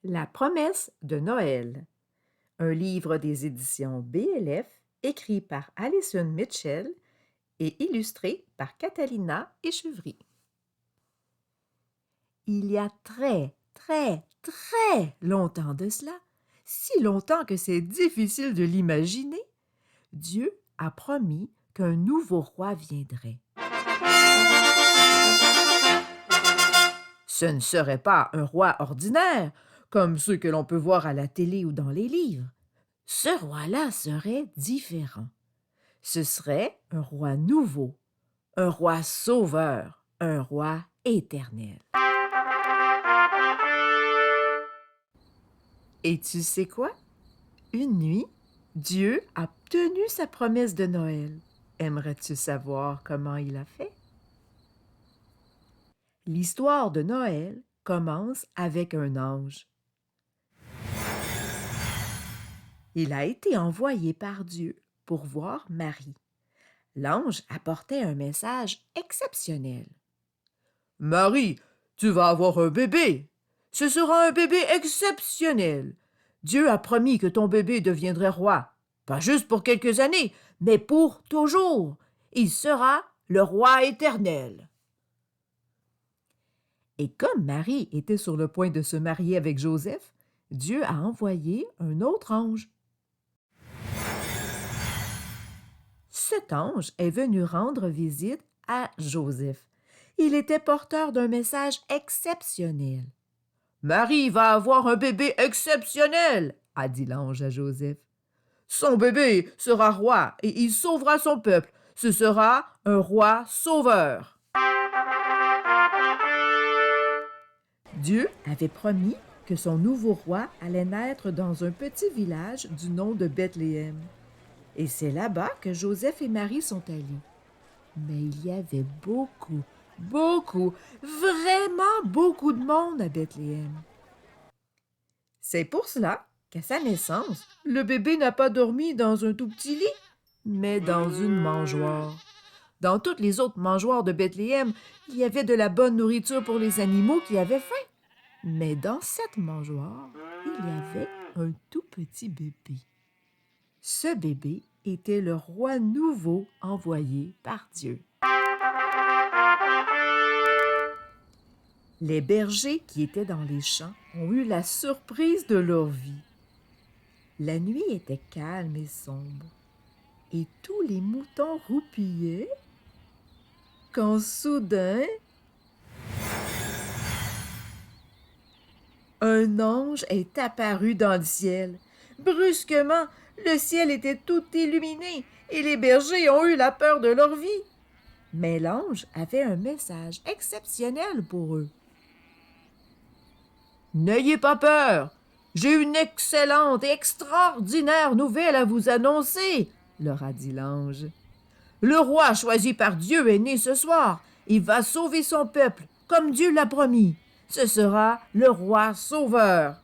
La promesse de Noël, un livre des éditions BLF écrit par Alison Mitchell et illustré par Catalina Échevry. Il y a très, très, très longtemps de cela, si longtemps que c'est difficile de l'imaginer, Dieu a promis qu'un nouveau roi viendrait. Ce ne serait pas un roi ordinaire, comme ceux que l'on peut voir à la télé ou dans les livres. Ce roi-là serait différent. Ce serait un roi nouveau, un roi sauveur, un roi éternel. Et tu sais quoi? Une nuit, Dieu a tenu sa promesse de Noël. Aimerais-tu savoir comment il a fait? L'histoire de Noël commence avec un ange. Il a été envoyé par Dieu pour voir Marie. L'ange apportait un message exceptionnel. Marie, tu vas avoir un bébé. Ce sera un bébé exceptionnel. Dieu a promis que ton bébé deviendrait roi, pas juste pour quelques années, mais pour toujours. Il sera le roi éternel. Et comme Marie était sur le point de se marier avec Joseph, Dieu a envoyé un autre ange. Cet ange est venu rendre visite à Joseph. Il était porteur d'un message exceptionnel. Marie va avoir un bébé exceptionnel, a dit l'ange à Joseph. Son bébé sera roi et il sauvera son peuple. Ce sera un roi sauveur. Dieu avait promis que son nouveau roi allait naître dans un petit village du nom de Bethléem. Et c'est là-bas que Joseph et Marie sont allés. Mais il y avait vraiment beaucoup de monde à Bethléem. C'est pour cela qu'à sa naissance, le bébé n'a pas dormi dans un tout petit lit, mais dans une mangeoire. Dans toutes les autres mangeoires de Bethléem, il y avait de la bonne nourriture pour les animaux qui avaient faim. Mais dans cette mangeoire, il y avait un tout petit bébé. Ce bébé était le roi nouveau envoyé par Dieu. Les bergers qui étaient dans les champs ont eu la surprise de leur vie. La nuit était calme et sombre, et tous les moutons roupillaient, quand soudain, un ange est apparu dans le ciel. Brusquement, le ciel était tout illuminé, et les bergers ont eu la peur de leur vie. Mais l'ange avait un message exceptionnel pour eux. N'ayez pas peur, j'ai une excellente et extraordinaire nouvelle à vous annoncer, leur a dit l'ange. Le roi choisi par Dieu est né ce soir. Il va sauver son peuple, comme Dieu l'a promis. Ce sera le roi sauveur.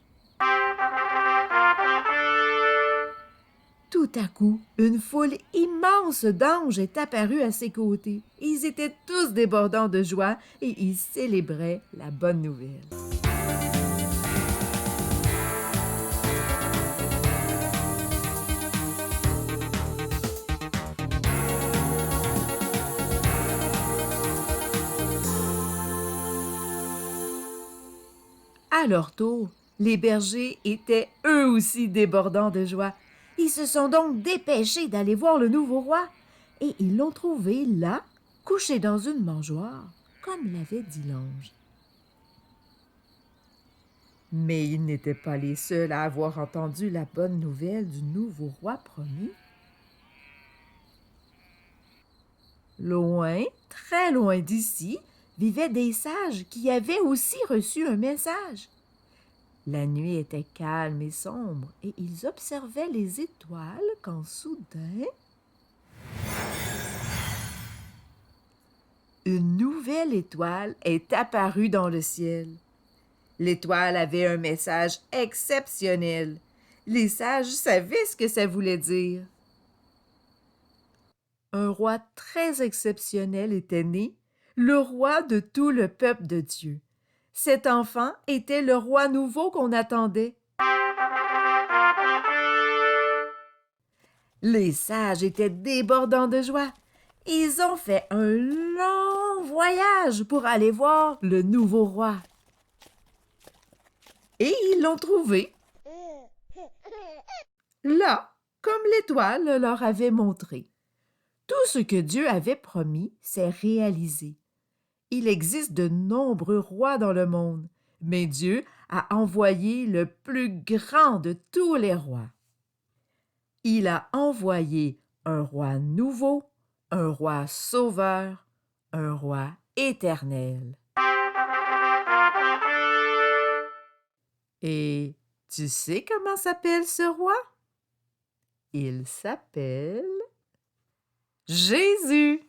Tout à coup, une foule immense d'anges est apparue à ses côtés. Ils étaient tous débordants de joie et ils célébraient la bonne nouvelle. À leur tour, les bergers étaient eux aussi débordants de joie. Ils se sont donc dépêchés d'aller voir le nouveau roi et ils l'ont trouvé là, couché dans une mangeoire, comme l'avait dit l'ange. Mais ils n'étaient pas les seuls à avoir entendu la bonne nouvelle du nouveau roi promis. Loin, très loin d'ici, vivaient des sages qui avaient aussi reçu un message. La nuit était calme et sombre, et ils observaient les étoiles quand soudain, une nouvelle étoile est apparue dans le ciel. L'étoile avait un message exceptionnel. Les sages savaient ce que ça voulait dire. Un roi très exceptionnel était né, le roi de tout le peuple de Dieu. Cet enfant était le roi nouveau qu'on attendait. Les sages étaient débordants de joie. Ils ont fait un long voyage pour aller voir le nouveau roi. Et ils l'ont trouvé, là, comme l'étoile leur avait montré. Tout ce que Dieu avait promis s'est réalisé. Il existe de nombreux rois dans le monde, mais Dieu a envoyé le plus grand de tous les rois. Il a envoyé un roi nouveau, un roi sauveur, un roi éternel. Et tu sais comment s'appelle ce roi? Il s'appelle Jésus.